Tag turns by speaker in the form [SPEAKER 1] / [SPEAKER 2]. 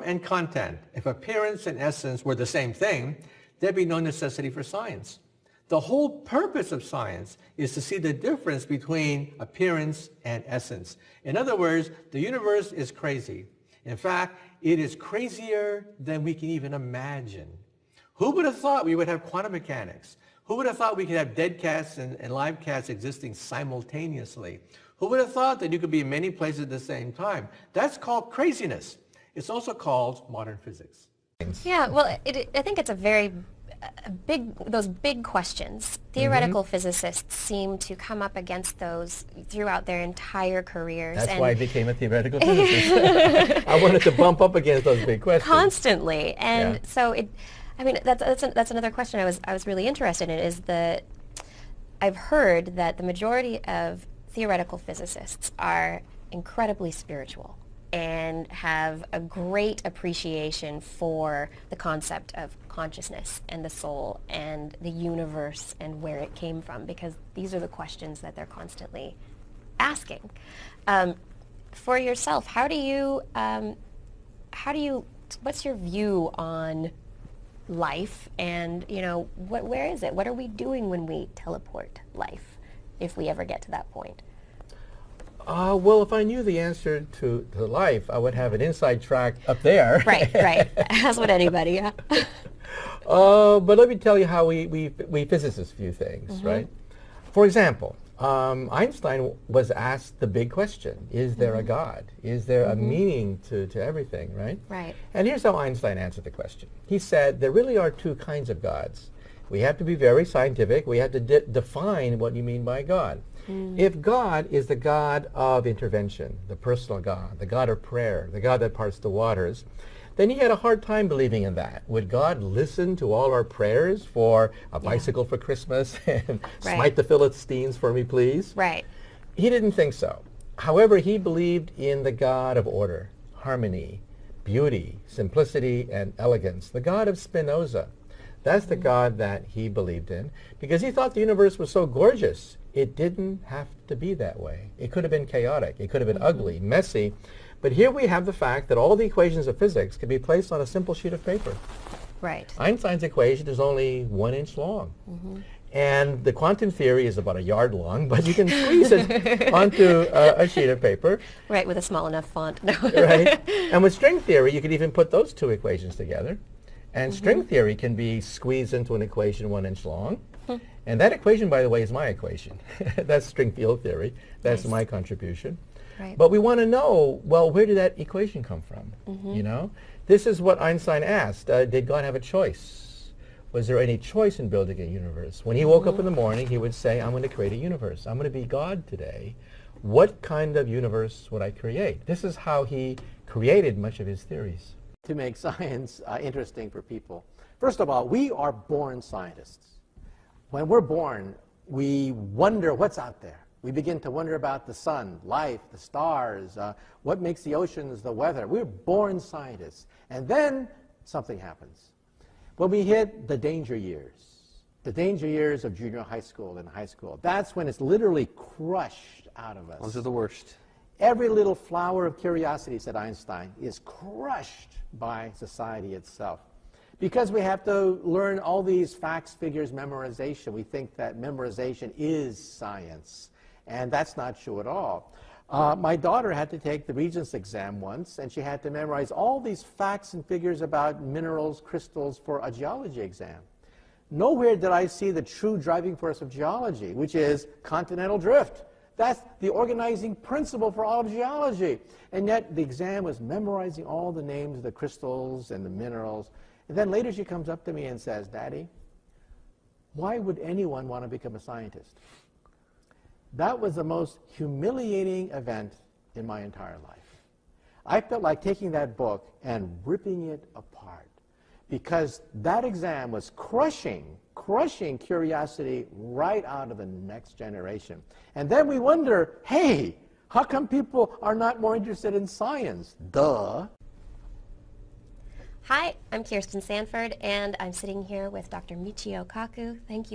[SPEAKER 1] and content. If appearance and essence were the same thing, there'd be no necessity for science. The whole purpose of science is to see the difference between appearance and essence. In other words, the universe is crazy. In fact, it is crazier than we can even imagine. Who would have thought we would have quantum mechanics? Who would have thought we could have dead cats and live cats existing simultaneously? Who would have thought that you could be in many places at the same time? That's called craziness. It's also called modern physics.
[SPEAKER 2] Yeah, well, I think it's those big questions. Theoretical physicists seem to come up against those throughout their entire careers.
[SPEAKER 3] That's why I became a theoretical physicist. I wanted to bump up against those big questions.
[SPEAKER 2] Constantly. And so that's another question I was really interested in, is that I've heard that the majority of theoretical physicists are incredibly spiritual and have a great appreciation for the concept of consciousness and the soul and the universe and where it came from, because these are the questions that they're constantly asking. For yourself, what's your view on life, and where is it? What are we doing when we teleport life, if we ever get to that point?
[SPEAKER 3] Well, if I knew the answer to life, I would have an inside track up there.
[SPEAKER 2] Right. As would anybody, yeah.
[SPEAKER 3] But let me tell you how we physicists view things, right? For example, Einstein was asked the big question, is there a God? Is there a meaning to everything, right?
[SPEAKER 2] Right.
[SPEAKER 3] And here's how Einstein answered the question. He said, there really are two kinds of gods. We have to be very scientific. We have to define what you mean by God. If God is the God of intervention, the personal God, the God of prayer, the God that parts the waters, then he had a hard time believing in that. Would God listen to all our prayers for a bicycle for Christmas and smite the Philistines for me, please?
[SPEAKER 2] Right.
[SPEAKER 3] He didn't think so. However, he believed in the God of order, harmony, beauty, simplicity, and elegance, the God of Spinoza. That's the God that he believed in, because he thought the universe was so gorgeous. It didn't have to be that way. It could have been chaotic. It could have been ugly, messy. But here we have the fact that all the equations of physics can be placed on a simple sheet of paper.
[SPEAKER 2] Right.
[SPEAKER 3] Einstein's equation is only 1 inch long. And the quantum theory is about a yard long, but you can squeeze it onto a sheet of paper.
[SPEAKER 2] Right, with a small enough font.
[SPEAKER 3] Right. And with string theory, you could even put those two equations together. And string theory can be squeezed into an equation 1 inch long. And that equation, by the way, is my equation. That's string field theory. That's my contribution.
[SPEAKER 2] Right.
[SPEAKER 3] But we want to know, well, where did that equation come from? This is what Einstein asked. Did God have a choice? Was there any choice in building a universe? When he woke up in the morning, he would say, I'm going to create a universe. I'm going to be God today. What kind of universe would I create? This is how he created much of his theories.
[SPEAKER 4] To make science interesting for people. First of all, we are born scientists. When we're born, we wonder what's out there. We begin to wonder about the sun, life, the stars, what makes the oceans, the weather. We're born scientists. And then something happens. When we hit the danger years of junior high school and high school, that's when it's literally crushed out of us.
[SPEAKER 5] Those are the worst.
[SPEAKER 4] Every little flower of curiosity, said Einstein, is crushed by society itself. Because we have to learn all these facts, figures, memorization. We think that memorization is science. And that's not true at all. My daughter had to take the Regents exam once, and she had to memorize all these facts and figures about minerals, crystals for a geology exam. Nowhere did I see the true driving force of geology, which is continental drift. That's the organizing principle for all of geology. And yet the exam was memorizing all the names of the crystals and the minerals. And then later she comes up to me and says, Daddy, why would anyone want to become a scientist? That was the most humiliating event in my entire life. I felt like taking that book and ripping it apart, because that exam was crushing curiosity right out of the next generation. And then we wonder, hey, how come people are not more interested in science? Duh.
[SPEAKER 2] Hi, I'm Kirsten Sanford, and I'm sitting here with Dr. Michio Kaku. Thank you.